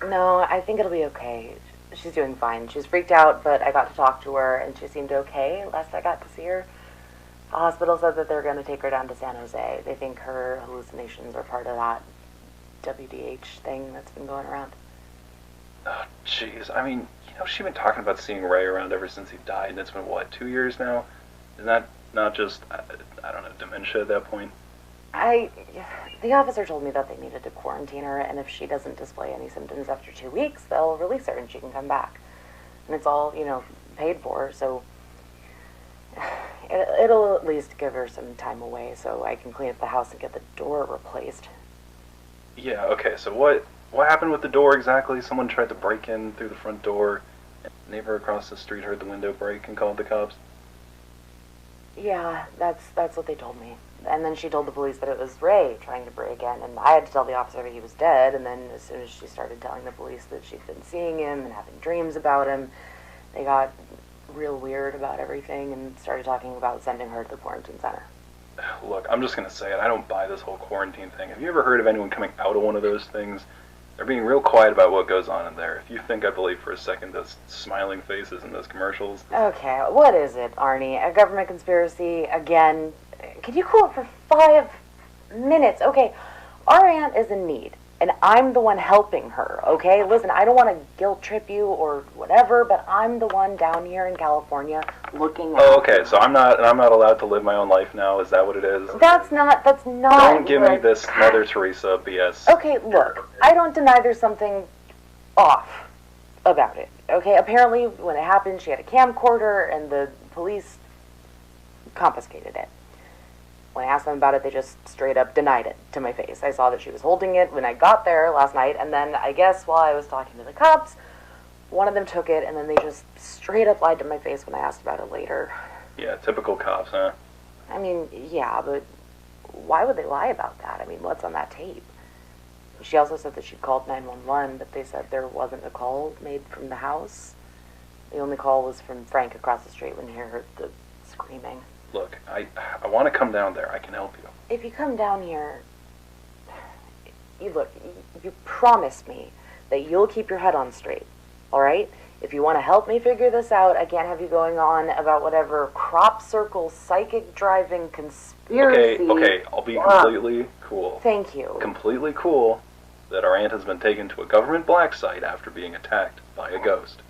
No, I think it'll be okay. She's doing fine. She's freaked out, but I got to talk to her, and she seemed okay last I got to see her. The hospital said that they're going to take her down to San Jose. They think her hallucinations are part of that WDH thing that's been going around. Oh, jeez. I mean, she's been talking about seeing Ray around ever since he died, and it's been, what, 2 years now? Isn't that not just, I don't know, dementia at that point? The officer told me that they needed to quarantine her, and if she doesn't display any symptoms after 2 weeks, they'll release her and she can come back. And it's all, paid for, so it'll at least give her some time away so I can clean up the house and get the door replaced. Yeah, okay, so what happened with the door exactly? Someone tried to break in through the front door, and a neighbor across the street heard the window break and called the cops? Yeah, that's what they told me. And then she told the police that it was Ray trying to break in, and I had to tell the officer that he was dead, and then as soon as she started telling the police that she'd been seeing him and having dreams about him, they got real weird about everything and started talking about sending her to the quarantine center. Look, I'm just gonna say it, I don't buy this whole quarantine thing. Have you ever heard of anyone coming out of one of those things? They're being real quiet about what goes on in there. If you think I believe for a second those smiling faces in those commercials... Okay, what is it, Arnie? A government conspiracy? Again? Could you cool it for 5 minutes? Okay, our aunt is in need, and I'm the one helping her, okay? Listen, I don't want to guilt trip you or whatever, but I'm the one down here in California looking Oh, okay, so I'm not allowed to live my own life now? Is that what it is? That's not... Don't give me this Mother Teresa BS. Okay, look, I don't deny there's something off about it, okay? Apparently, when it happened, she had a camcorder, and the police confiscated it. When I asked them about it, they just straight up denied it to my face. I saw that she was holding it when I got there last night, and then I guess while I was talking to the cops, one of them took it, and then they just straight up lied to my face when I asked about it later. Yeah, typical cops, huh? I mean, yeah, but why would they lie about that? I mean, what's on that tape? She also said that she called 911, but they said there wasn't a call made from the house. The only call was from Frank across the street when he heard the screaming. Look, I want to come down there. I can help you. If you come down here, you promise me that you'll keep your head on straight, all right? If you want to help me figure this out, I can't have you going on about whatever crop circle, psychic driving conspiracy. Okay, I'll be completely cool. Thank you. Completely cool that our aunt has been taken to a government black site after being attacked by a ghost.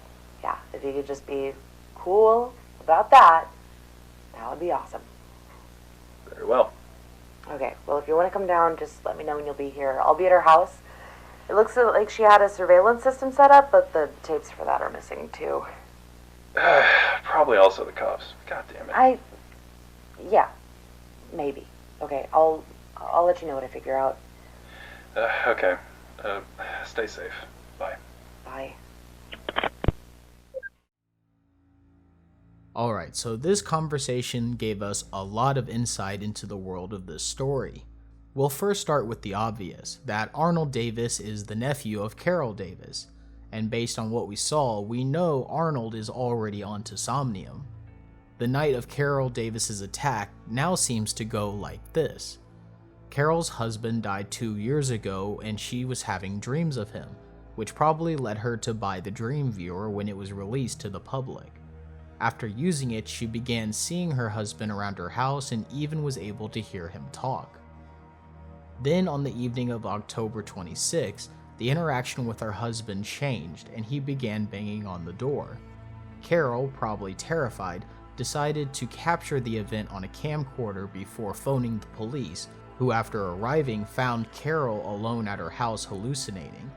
Yeah, if you could just be cool about that, that would be awesome. Very well. Okay, well, if you want to come down, just let me know when you'll be here. I'll be at her house. It looks like she had a surveillance system set up, but the tapes for that are missing, too. Probably also the cops. God damn it. Yeah, maybe. Okay, I'll let you know what I figure out. Okay. Stay safe. Bye. Bye. Alright, so this conversation gave us a lot of insight into the world of this story. We'll first start with the obvious, that Arnold Davis is the nephew of Carol Davis, and based on what we saw, we know Arnold is already onto Somnium. The night of Carol Davis's attack now seems to go like this. Carol's husband died 2 years ago and she was having dreams of him, which probably led her to buy the Dreamviewer when it was released to the public. After using it, she began seeing her husband around her house and even was able to hear him talk. Then on the evening of October 26, the interaction with her husband changed and he began banging on the door. Carol, probably terrified, decided to capture the event on a camcorder before phoning the police, who after arriving found Carol alone at her house hallucinating.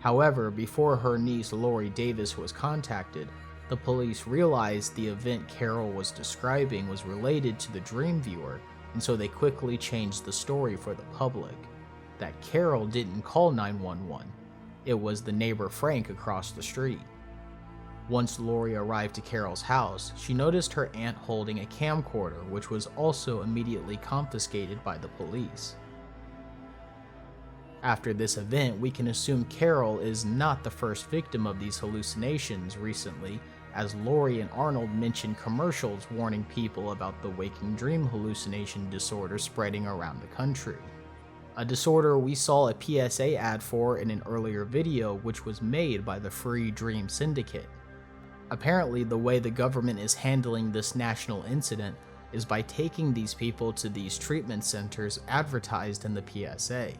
However, before her niece Lori Davis was contacted, the police realized the event Carol was describing was related to the Dreamviewer, and so they quickly changed the story for the public. That Carol didn't call 911, it was the neighbor Frank across the street. Once Lori arrived to Carol's house, she noticed her aunt holding a camcorder, which was also immediately confiscated by the police. After this event, we can assume Carol is not the first victim of these hallucinations recently, as Lori and Arnold mentioned commercials warning people about the waking dream hallucination disorder spreading around the country. A disorder we saw a PSA ad for in an earlier video, which was made by the Free Dream Syndicate. Apparently, the way the government is handling this national incident is by taking these people to these treatment centers advertised in the PSA.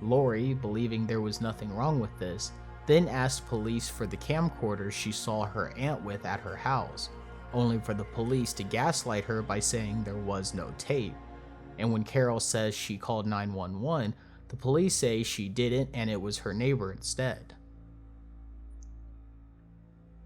Lori, believing there was nothing wrong with this, then asked police for the camcorder she saw her aunt with at her house, only for the police to gaslight her by saying there was no tape. And when Carol says she called 911, the police say she didn't and it was her neighbor instead.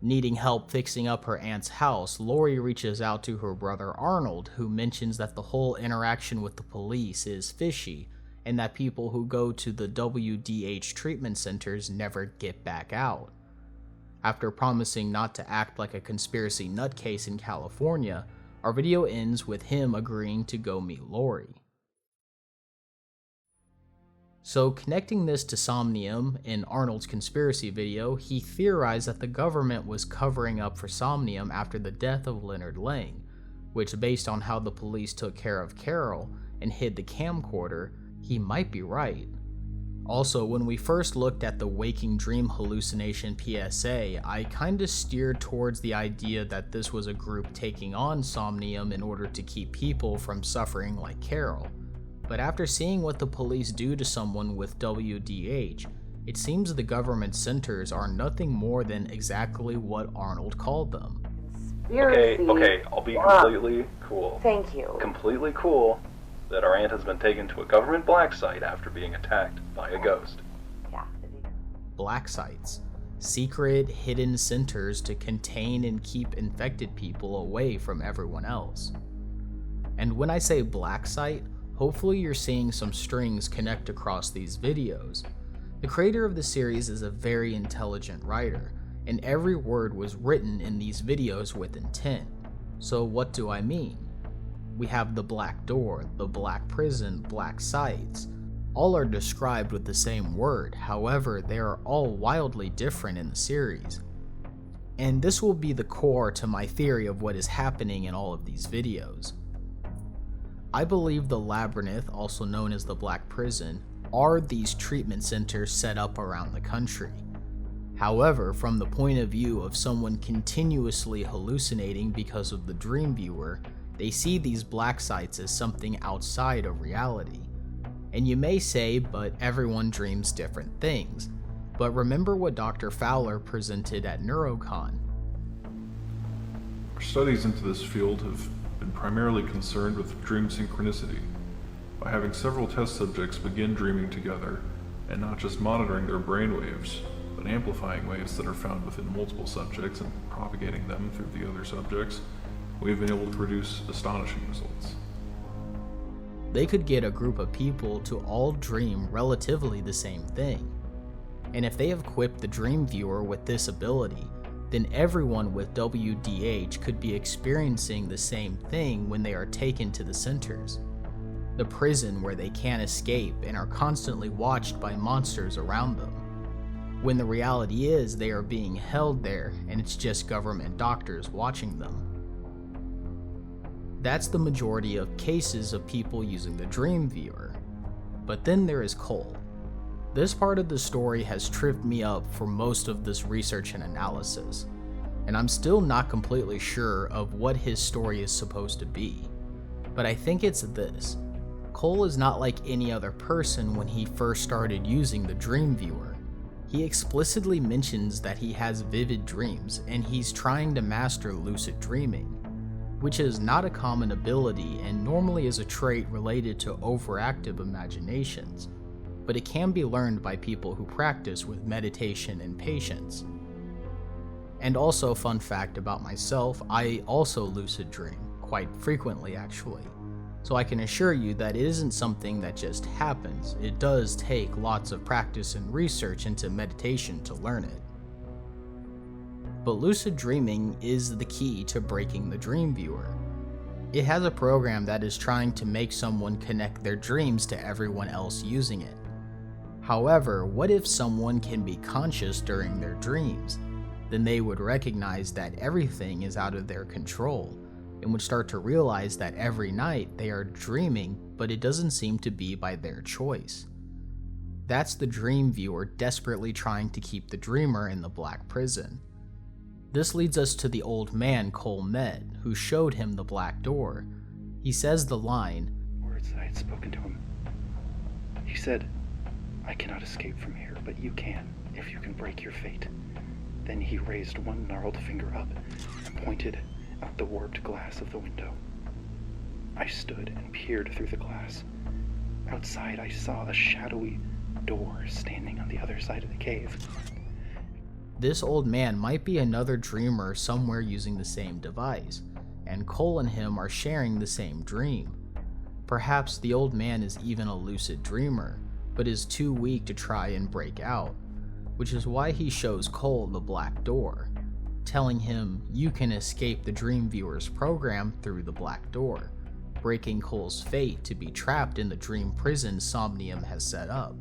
Needing help fixing up her aunt's house, Lori reaches out to her brother Arnold, who mentions that the whole interaction with the police is fishy, and that people who go to the WDH treatment centers never get back out. After promising not to act like a conspiracy nutcase in California, our video ends with him agreeing to go meet Lori. So connecting this to Somnium, in Arnold's conspiracy video, he theorized that the government was covering up for Somnium after the death of Leonard Lang, which based on how the police took care of Carol and hid the camcorder, he might be right. Also, when we first looked at the waking dream hallucination PSA, I kinda steered towards the idea that this was a group taking on Somnium in order to keep people from suffering like Carol. But after seeing what the police do to someone with WDH, it seems the government centers are nothing more than exactly what Arnold called them. Okay, I'll be completely cool. Thank you. Completely cool that our aunt has been taken to a government black site after being attacked by a ghost. Yeah. Black sites, secret, hidden centers to contain and keep infected people away from everyone else. And when I say black site, hopefully you're seeing some strings connect across these videos. The creator of the series is a very intelligent writer, and every word was written in these videos with intent. So what do I mean? We have the black door, the black prison, black sites. All are described with the same word, however, they are all wildly different in the series. And this will be the core to my theory of what is happening in all of these videos. I believe the Labyrinth, also known as the Black Prison, are these treatment centers set up around the country. However, from the point of view of someone continuously hallucinating because of the Dreamviewer, they see these black sites as something outside of reality. And you may say, but everyone dreams different things. But remember what Dr. Fowler presented at NeuroCon. Our studies into this field have been primarily concerned with dream synchronicity, by having several test subjects begin dreaming together, and not just monitoring their brain waves, but amplifying waves that are found within multiple subjects and propagating them through the other subjects. We've been able to produce astonishing results. They could get a group of people to all dream relatively the same thing. And if they have equipped the Dreamviewer with this ability, then everyone with WDH could be experiencing the same thing when they are taken to the centers. The prison where they can't escape and are constantly watched by monsters around them. When the reality is they are being held there and it's just government doctors watching them. That's the majority of cases of people using the Dreamviewer. But then there is Cole. This part of the story has tripped me up for most of this research and analysis, and I'm still not completely sure of what his story is supposed to be. But I think it's this. Cole is not like any other person when he first started using the Dreamviewer. He explicitly mentions that he has vivid dreams and he's trying to master lucid dreaming, which is not a common ability and normally is a trait related to overactive imaginations, but it can be learned by people who practice with meditation and patience. And also, fun fact about myself, I also lucid dream, quite frequently actually. So I can assure you that it isn't something that just happens. It does take lots of practice and research into meditation to learn it. But lucid dreaming is the key to breaking the Dreamviewer. It has a program that is trying to make someone connect their dreams to everyone else using it. However, what if someone can be conscious during their dreams? Then they would recognize that everything is out of their control, and would start to realize that every night they are dreaming, but it doesn't seem to be by their choice. That's the Dreamviewer desperately trying to keep the dreamer in the black prison. This leads us to the old man Cole met, who showed him the black door. He says the line, "Words I had spoken to him. He said, 'I cannot escape from here, but you can, if you can break your fate.' Then he raised one gnarled finger up and pointed out the warped glass of the window. I stood and peered through the glass. Outside I saw a shadowy door standing on the other side of the cave." This old man might be another dreamer somewhere using the same device, and Cole and him are sharing the same dream. Perhaps the old man is even a lucid dreamer, but is too weak to try and break out, which is why he shows Cole the black door, telling him you can escape the Dreamviewer's program through the black door, breaking Cole's fate to be trapped in the dream prison Somnium has set up.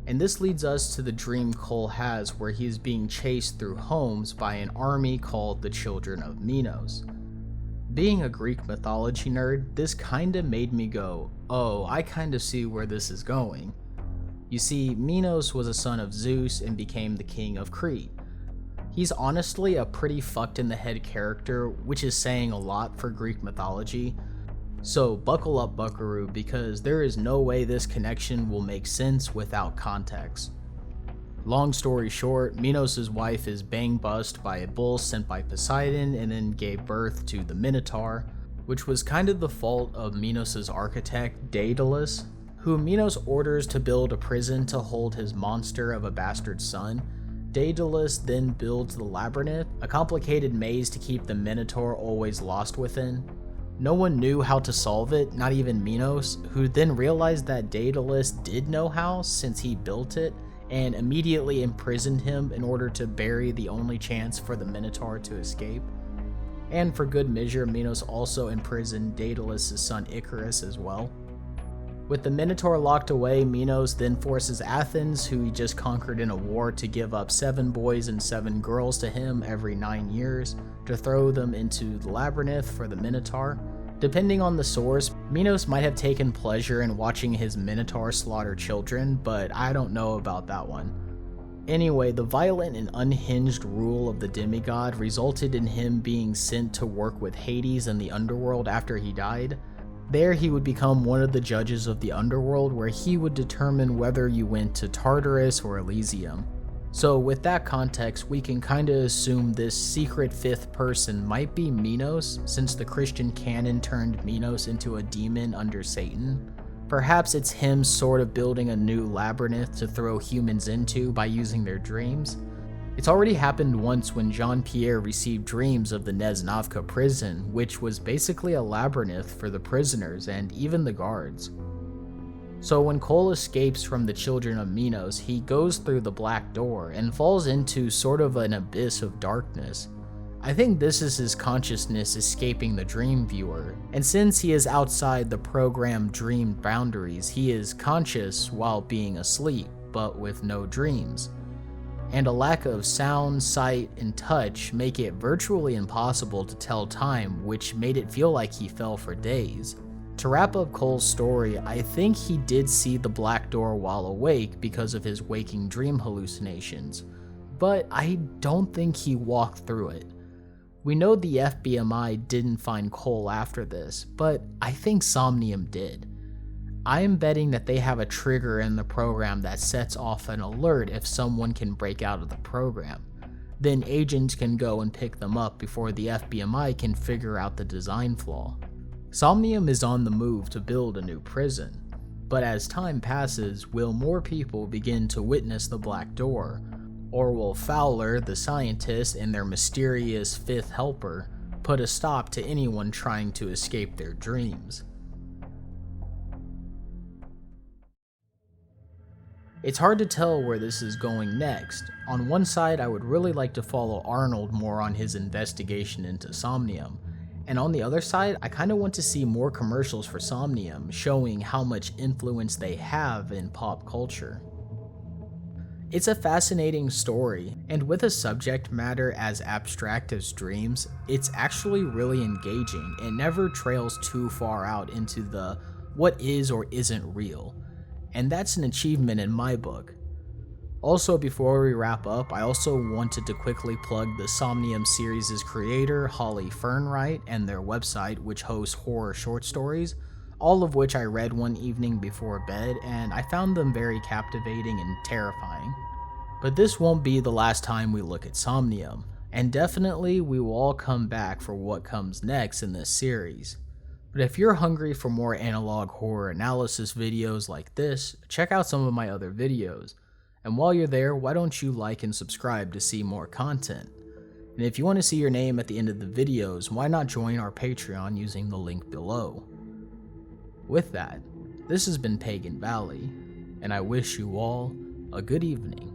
And this leads us to the dream Cole has where he is being chased through homes by an army called the Children of Minos. Being a Greek mythology nerd, this kinda made me go, oh, I kinda see where this is going. You see, Minos was a son of Zeus and became the king of Crete. He's honestly a pretty fucked in the head character, which is saying a lot for Greek mythology. So buckle up, buckaroo, because there is no way this connection will make sense without context. Long story short, Minos' wife is bang bust by a bull sent by Poseidon and then gave birth to the Minotaur, which was kind of the fault of Minos' architect, Daedalus, who Minos orders to build a prison to hold his monster of a bastard son. Daedalus then builds the Labyrinth, a complicated maze to keep the Minotaur always lost within. No one knew how to solve it, not even Minos, who then realized that Daedalus did know how since he built it, and immediately imprisoned him in order to bury the only chance for the Minotaur to escape. And for good measure, Minos also imprisoned Daedalus' son Icarus as well. With the Minotaur locked away, Minos then forces Athens, who he just conquered in a war, to give up 7 boys and 7 girls to him every 9 years, to throw them into the Labyrinth for the Minotaur. Depending on the source, Minos might have taken pleasure in watching his Minotaur slaughter children, but I don't know about that one. Anyway, the violent and unhinged rule of the demigod resulted in him being sent to work with Hades in the underworld after he died. There he would become one of the judges of the underworld, where he would determine whether you went to Tartarus or Elysium. So with that context, we can kinda assume this secret 5th person might be Minos, since the Christian canon turned Minos into a demon under Satan. Perhaps it's him sort of building a new labyrinth to throw humans into by using their dreams. It's already happened once when Jean-Pierre received dreams of the Nez Navka prison, which was basically a labyrinth for the prisoners and even the guards. So when Cole escapes from the Children of Minos, he goes through the black door and falls into sort of an abyss of darkness. I think this is his consciousness escaping the Dreamviewer, and since he is outside the programmed dream boundaries, he is conscious while being asleep, but with no dreams. and a lack of sound, sight, and touch make it virtually impossible to tell time, which made it feel like he fell for days. To wrap up Cole's story, I think he did see the black door while awake because of his waking dream hallucinations, but I don't think he walked through it. We know the FBMI didn't find Cole after this, but I think Somnium did. I am betting that they have a trigger in the program that sets off an alert if someone can break out of the program. Then agents can go and pick them up before the FBMI can figure out the design flaw. Somnium is on the move to build a new prison, but as time passes, will more people begin to witness the Black Door, or will Fowler, the scientist, and their mysterious fifth helper put a stop to anyone trying to escape their dreams? It's hard to tell where this is going next. On one side, I would really like to follow Arnold more on his investigation into Somnium, and on the other side, I kinda want to see more commercials for Somnium showing how much influence they have in pop culture. It's a fascinating story, and with a subject matter as abstract as dreams, it's actually really engaging and never trails too far out into the what is or isn't real, and that's an achievement in my book. Also, before we wrap up, I also wanted to quickly plug the Somnium series' creator, Holly Fernwright, and their website, which hosts horror short stories, all of which I read one evening before bed, and I found them very captivating and terrifying. But this won't be the last time we look at Somnium, and definitely we will all come back for what comes next in this series. But if you're hungry for more analog horror analysis videos like this, check out some of my other videos. And while you're there, why don't you like and subscribe to see more content? And if you want to see your name at the end of the videos, why not join our Patreon using the link below? With that, this has been Pagan Valley, and I wish you all a good evening.